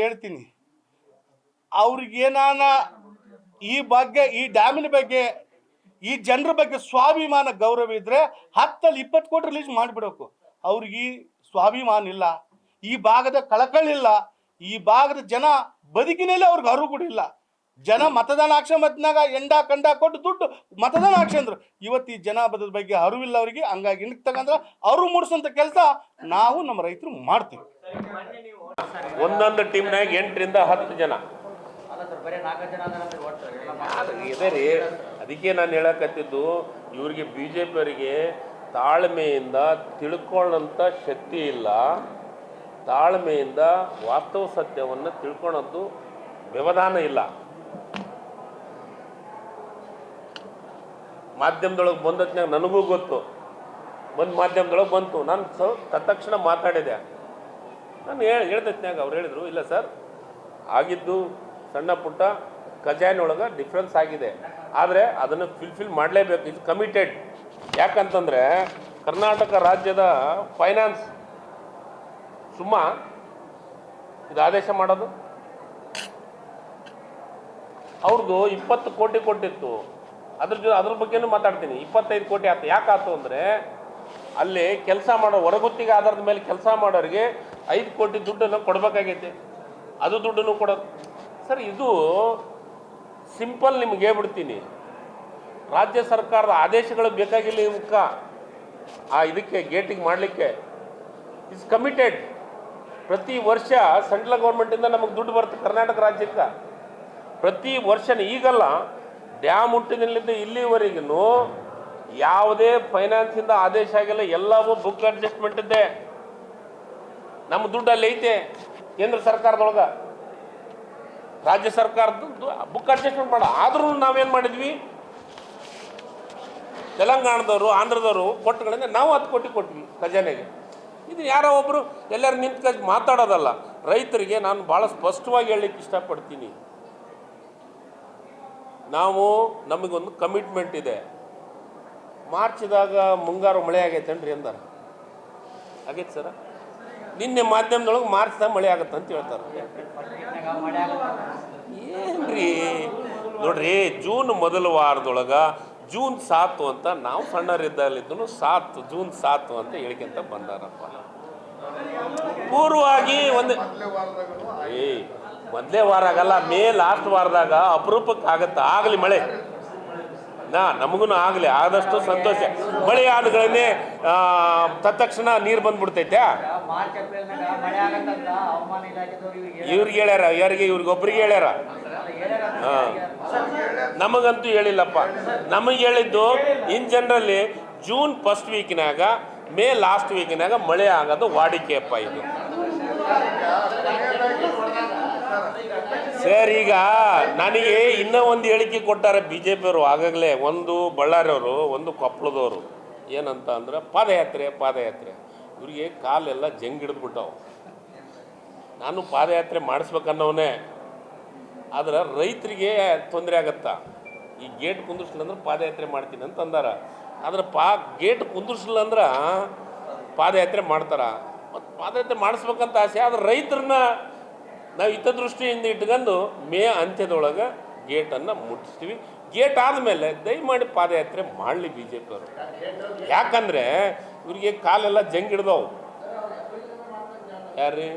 ಹೇಳ್ತೀನಿ, ಅವ್ರಿಗೇನಾನ ಈ ಬಗ್ಗೆ, ಈ ಡ್ಯಾಮಿನ ಬಗ್ಗೆ, ಈ ಜನರ ಬಗ್ಗೆ ಸ್ವಾಭಿಮಾನ ಗೌರವ ಇದ್ರೆ 10 20 ಕೋಟಿ ರಿಲೀಸ್ ಮಾಡಿಬಿಡಬೇಕು. ಅವ್ರಿಗೆ ಸ್ವಾಭಿಮಾನ ಇಲ್ಲ, ಈ ಭಾಗದ ಕಳಕಳಿಲ್ಲ, ಈ ಭಾಗದ ಜನ ಬದುಕಿನಲ್ಲಿ ಅವ್ರಿಗೆ ಅರಿವು ಕೂಡ ಇಲ್ಲ. ಜನ ಮತದಾನ ಹಾಕ್ಸಂಬತ್ನಾಗ ಎಂಡ ಕಂಡ ಕೊಟ್ಟು ದುಡ್ಡು ಮತದಾನ ಹಾಕ್ಸಂದ್ರು. ಇವತ್ತು ಈ ಜನಾಭದ ಬಗ್ಗೆ ಅರಿವಿಲ್ಲ ಅವರಿಗೆ. ಹಂಗಾಗಿ ಹಿಂದಕ್ಕೆ ತಗಂದ್ರೆ ಅರಿವು ಮೂಡಿಸೋಂಥ ಕೆಲಸ ನಾವು ನಮ್ಮ ರೈತರು ಮಾಡ್ತೀವಿ. ಒಂದೊಂದು ಟೀಮ್ನಾಗ 8 ರಿಂದ 10 ಜನ ಇದೆ ರೀ. ಅದಕ್ಕೆ ನಾನು ಹೇಳಕತ್ತಿದ್ದು, ಇವ್ರಿಗೆ BJP ಅವರಿಗೆ ತಾಳ್ಮೆಯಿಂದ ತಿಳ್ಕೊಳ್ಳೋಂಥ ಶಕ್ತಿ ಇಲ್ಲ. ತಾಳ್ಮೆಯಿಂದ ವಾಸ್ತವ ಸತ್ಯವನ್ನು ತಿಳ್ಕೊಳ್ಳೋದು ವ್ಯವಧಾನ ಇಲ್ಲ. ಮಾಧ್ಯಮದೊಳಗೆ ಬಂದತ್ನಾಗ ನನಗೂ ಗೊತ್ತು, ಮಾಧ್ಯಮದೊಳಗೆ ಬಂತು. ನಾನು ತತ್ಕ್ಷಣ ಮಾತಾಡಿದೆ. ನಾನು ಹೇಳ್ದತ್ನಾಗ ಅವ್ರು ಹೇಳಿದರು, ಇಲ್ಲ ಸರ್, ಆಗಿದ್ದು ಸಣ್ಣ ಪುಟ್ಟ ಖಜಾನೆಯೊಳಗೆ ಡಿಫ್ರೆನ್ಸ್ ಆಗಿದೆ, ಆದರೆ ಅದನ್ನು ಫಿಲ್ ಮಾಡಲೇಬೇಕು. ಇದು ಕಮಿಟೆಡ್. ಯಾಕಂತಂದರೆ ಕರ್ನಾಟಕ ರಾಜ್ಯದ ಫೈನಾನ್ಸ್ ಇದು ಆದೇಶ ಮಾಡೋದು ಅವ್ರದ್ದು 20 ಕೋಟಿ ಕೊಟ್ಟಿತ್ತು. ಅದ್ರ ಬಗ್ಗೆನೂ ಮಾತಾಡ್ತೀನಿ. 25 ಕೋಟಿ ಆಯ್ತು. ಯಾಕಾಯ್ತು ಅಂದರೆ ಅಲ್ಲಿ ಕೆಲಸ ಮಾಡೋ ಹೊರಗುತ್ತಿಗೆ ಆಧಾರದ ಮೇಲೆ ಕೆಲಸ ಮಾಡೋರಿಗೆ 5 ಕೋಟಿ ದುಡ್ಡನ್ನು ಕೊಡಬೇಕಾಗೈತೆ. ಅದು ದುಡ್ಡನ್ನು ಕೊಡೋದು ಸರ್. ಇದು ಸಿಂಪಲ್ ನಿಮ್ಗೆ ಹೇಳ್ಬಿಡ್ತೀನಿ. ರಾಜ್ಯ ಸರ್ಕಾರದ ಆದೇಶಗಳು ಬೇಕಾಗಿಲ್ಲ ಇವಕ್ಕ ಇದಕ್ಕೆ ಗೇಟಿಗೆ ಮಾಡಲಿಕ್ಕೆ. Is committed. ಪ್ರತಿ ವರ್ಷ ಸೆಂಟ್ರಲ್ ಗೌರ್ಮೆಂಟಿಂದ ನಮಗೆ ದುಡ್ಡು ಬರುತ್ತೆ ಕರ್ನಾಟಕ ರಾಜ್ಯಕ್ಕೆ. ಪ್ರತಿ ವರ್ಷ ಈಗಲ್ಲ, ಡ್ಯಾಮ್ ಹುಟ್ಟಿನಿಂದ ಇಲ್ಲಿವರೆಗೂ ಯಾವುದೇ ಫೈನಾನ್ಸಿಂದ ಆದೇಶ ಆಗಿಲ್ಲ. ಎಲ್ಲವೂ ಬುಕ್ ಅಡ್ಜಸ್ಟ್ಮೆಂಟ್ ಇದೆ. ನಮ್ಮ ದುಡ್ಡು ಅಲ್ಲಿ ಐತೆ ಕೇಂದ್ರ ಸರ್ಕಾರದೊಳಗೆ. ರಾಜ್ಯ ಸರ್ಕಾರದ್ದು ಬುಕ್ ಅಡ್ಜಸ್ಟ್ಮೆಂಟ್ ಮಾಡ. ಆದ್ರೂ ನಾವೇನು ಮಾಡಿದ್ವಿ, ತೆಲಂಗಾಣದವರು ಆಂಧ್ರದವರು ಕೊಟ್ಟುಗಳಿಂದ ನಾವು 10 ಕೋಟಿ ಕೊಟ್ವಿ ಖಜಾನೆಗೆ. ಇದು ಯಾರೋ ಒಬ್ಬರು ಎಲ್ಲರೂ ನಿಂತ್ಕೊಂಡು ಮಾತಾಡೋದಲ್ಲ. ರೈತರಿಗೆ ನಾನು ಭಾಳ ಸ್ಪಷ್ಟವಾಗಿ ಹೇಳಲಿಕ್ಕೆ ಇಷ್ಟಪಡ್ತೀನಿ. ನಮಗೊಂದು ಕಮಿಟ್ಮೆಂಟ್ ಇದೆ. ಮಾರ್ಚ್ದಾಗ ಮುಂಗಾರು ಮಳೆ ಆಗೈತೇನ್ರಿ ಅಂದಾರ. ಆಗೈತೆ ಸರ. ನಿನ್ನೆ ಮಾಧ್ಯಮದೊಳಗೆ ಮಾರ್ಚ್ದಾಗ ಮಳೆ ಆಗತ್ತೆ ಅಂತ ಹೇಳ್ತಾರೆ. ಏನ್ರಿ ನೋಡ್ರಿ, ಜೂನ್ ಮೊದಲ ವಾರದೊಳಗೆ ಜೂನ್ 7 ಅಂತ ನಾವು ಸಣ್ಣರಿದ್ದಲ್ಲಿದ್ದು ಜೂನ್ 7 ಅಂತ ಹೇಳಿಕೆಂತ ಬಂದಾರಪ್ಪ. ಪೂರ್ವವಾಗಿ ಮೊದಲೇ ವಾರ ಆಗಲ್ಲ, ಮೇ ಲಾಸ್ಟ್ ವಾರದಾಗ ಅಪರೂಪಕ್ಕೆ ಆಗತ್ತೆ. ಆಗಲಿ ಮಳೆ, ನಮಗೂ ಆಗಲಿ, ಆದಷ್ಟು ಸಂತೋಷ. ಮಳೆ ಆದಗಳನ್ನೇ ತತ್ಕ್ಷಣ ನೀರು ಬಂದ್ಬಿಡ್ತೈತೆ. ಇವ್ರಿಗೆ ಹೇಳ್ಯಾರ, ಇವ್ರಿಗೊಬ್ರಿಗೆ ಹೇಳ್ಯಾರ. ನಮಗಂತೂ ಹೇಳಿಲ್ಲಪ್ಪ. ನಮಗೆ ಹೇಳಿದ್ದು ಇನ್ ಜನರಲ್ಲಿ ಜೂನ್ ಫಸ್ಟ್ ವೀಕ್ನಾಗ, ಮೇ ಲಾಸ್ಟ್ ವೀಕ್ನಾಗ ಮಳೆ ಆಗೋದು ವಾಡಿಕೆಯಪ್ಪ ಇದು. ಸರ್, ಈಗ ನನಗೆ ಇನ್ನೂ ಒಂದು ಹೇಳಿಕೆ ಕೊಟ್ಟಾರೆ BJP ಅವರು ಆಗಾಗಲೇ. ಒಂದು ಬಳ್ಳಾರಿಯವರು, ಒಂದು ಕೊಪ್ಪಳದವರು. ಏನಂತ ಅಂದ್ರೆ ಪಾದಯಾತ್ರೆ. ಇವರಿಗೆ ಕಾಲೆಲ್ಲ ಜಂಗಿಡಿದ್ಬಿಟ್ಟವು. ನಾನು ಪಾದಯಾತ್ರೆ ಮಾಡಿಸ್ಬೇಕನ್ನೋನೇ, ಆದ್ರೆ ರೈತರಿಗೆ ತೊಂದರೆ ಆಗತ್ತಾ. ಈ ಗೇಟ್ ಕುಂದಿರ್ಸಲಿಲ್ಲ ಅಂದ್ರೆ ಪಾದಯಾತ್ರೆ ಮಾಡ್ತೀನಿ ಅಂತ ಅಂದಾರ. ಆದ್ರೆ ಗೇಟ್ ಕುಂದಿರ್ಸಲಿಲ್ಲ ಅಂದ್ರೆ ಪಾದಯಾತ್ರೆ ಮಾಡ್ತಾರ. ಮತ್ತು ಪಾದಯಾತ್ರೆ ಮಾಡಿಸ್ಬೇಕಂತ ಆಸೆ. ಆದ್ರೆ ರೈತರನ್ನ ನಾವು ಹಿತದೃಷ್ಟಿಯಿಂದ ಇಟ್ಕೊಂಡು ಮೇ ಅಂತ್ಯದೊಳಗೆ ಗೇಟನ್ನು ಮುಟ್ಟಿಸ್ತೀವಿ. ಗೇಟ್ ಆದಮೇಲೆ ದಯಮಾಡಿ ಪಾದಯಾತ್ರೆ ಮಾಡಲಿ BJP ಅವರು. ಯಾಕಂದರೆ ಇವರಿಗೆ ಕಾಲೆಲ್ಲ ಜಂಗಿಡ್ದವು. ಯಾರ್ರೀ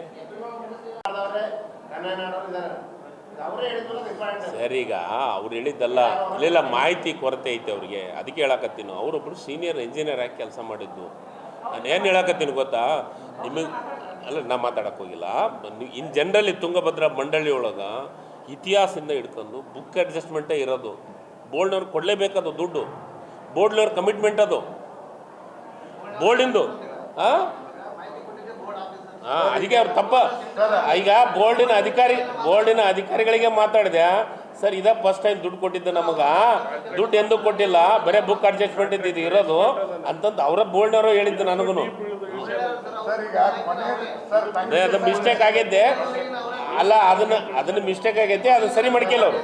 ಸರ್, ಈಗ ಅವ್ರು ಹೇಳಿದ್ದಲ್ಲ, ಇಲ್ಲೆಲ್ಲ ಮಾಹಿತಿ ಕೊರತೆ ಐತೆ ಅವ್ರಿಗೆ. ಅದಕ್ಕೆ ಹೇಳಕತ್ತೀನಿ. ಅವರೊಬ್ಬರು ಸೀನಿಯರ್ ಇಂಜಿನಿಯರ್ ಆಗಿ ಕೆಲಸ ಮಾಡಿದ್ದು. ನಾನು ಏನು ಹೇಳಕತ್ತೀನಿ ಗೊತ್ತಾ ನಿಮಗೆ? ಅಲ್ಲ, ನಾ ಮಾತಾಡೋಕ್ಕೆ ಹೋಗಿಲ್ಲ. ಇನ್ ಜನರಲಿ ತುಂಗಭದ್ರಾ ಮಂಡಳಿ ಒಳಗೆ ಇತಿಹಾಸದಿಂದ ಹಿಡ್ಕೊಂಡು ಬುಕ್ ಅಡ್ಜಸ್ಟ್ಮೆಂಟೇ ಇರೋದು. ಬೋರ್ಡ್ನವ್ರು ಕೊಡಲೇಬೇಕದು ದುಡ್ಡು. ಬೋರ್ಡ್ನವ್ರ ಕಮಿಟ್ಮೆಂಟ್ ಅದು, ಬೋರ್ಡಿಂದು. ಅದಕ್ಕೆ ಅವ್ರು ತಪ್ಪ. ಈಗ ಬೋರ್ಡಿನ ಅಧಿಕಾರಿಗಳಿಗೆ ಮಾತಾಡಿದೆ. ಸರ್, ಇದೇ ಫಸ್ಟ್ ಟೈಮ್ ದುಡ್ಡು ಕೊಟ್ಟಿದ್ದು. ನಮಗೆ ದುಡ್ಡು ಎಂದೂ ಕೊಟ್ಟಿಲ್ಲ, ಬರೀ ಬುಕ್ ಅಡ್ಜಸ್ಟ್ಮೆಂಟ್ ಇದು ಇರೋದು ಅಂತಂದು ಅವರ ಬೋರ್ಡ್ನವರು ಹೇಳಿದ್ದು ನನಗೂ. ಅದು ಮಿಸ್ಟೇಕ್ ಆಗಿದ್ದೆ ಅಲ್ಲ, ಅದನ್ನ ಮಿಸ್ಟೇಕ್ ಆಗೈತೆ. ಅದು ಸರಿ ಮಾಡ್ಕಿಲ್ಲ ಅವರು.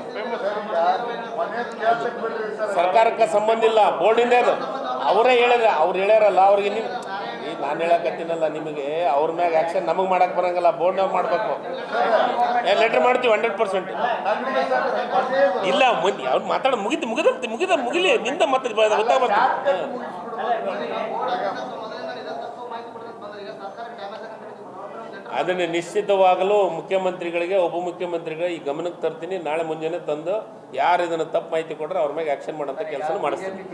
ಸರ್ಕಾರಕ್ಕೆ ಸಂಬಂಧ ಇಲ್ಲ, ಬೋರ್ಡಿಂದ ಅದು. ಅವರೇ ಹೇಳಿದ್ರೆ, ಅವ್ರು ಹೇಳ್ಯಾರಲ್ಲ, ಅವ್ರಿಗೆ ನಾನು ಹೇಳಕತ್ತೀನಲ್ಲ ನಿಮಗೆ ಅವ್ರ ಮ್ಯಾಗ ಆ್ಯಕ್ಷನ್ ನಮಗೆ ಮಾಡಕ್ಕೆ ಬರಂಗಿಲ್ಲ, ಬೋರ್ಡ್ನಾಗ ಮಾಡಬೇಕು. ಲೆಟ್ರ್ ಮಾಡ್ತೀವಿ 100%. ಇಲ್ಲ ಅವ್ರು ಮಾತಾಡೋ ಮುಗಿಲಿ ನಿಂದ ಮತ್ತೆ ಗೊತ್ತಾಗ್ಬಾರ್ದು. ಅದನ್ನು ನಿಶ್ಚಿತವಾಗಲೂ ಮುಖ್ಯಮಂತ್ರಿಗಳಿಗೆ ಉಪಮುಖ್ಯಮಂತ್ರಿಗಳಿಗೆ ಈ ಗಮನಕ್ಕೆ ತರ್ತೀನಿ. ನಾಳೆ ಮುಂಜಾನೆ ತಂದು ಯಾರು ಇದನ್ನು ತಪ್ಪು ಮಾಹಿತಿ ಕೊಟ್ಟರೆ ಅವ್ರ ಮ್ಯಾಗೆ ಆ್ಯಕ್ಷನ್ ಮಾಡೋಂಥ ಕೆಲಸ ಮಾಡಿಸ್ತೀನಿ.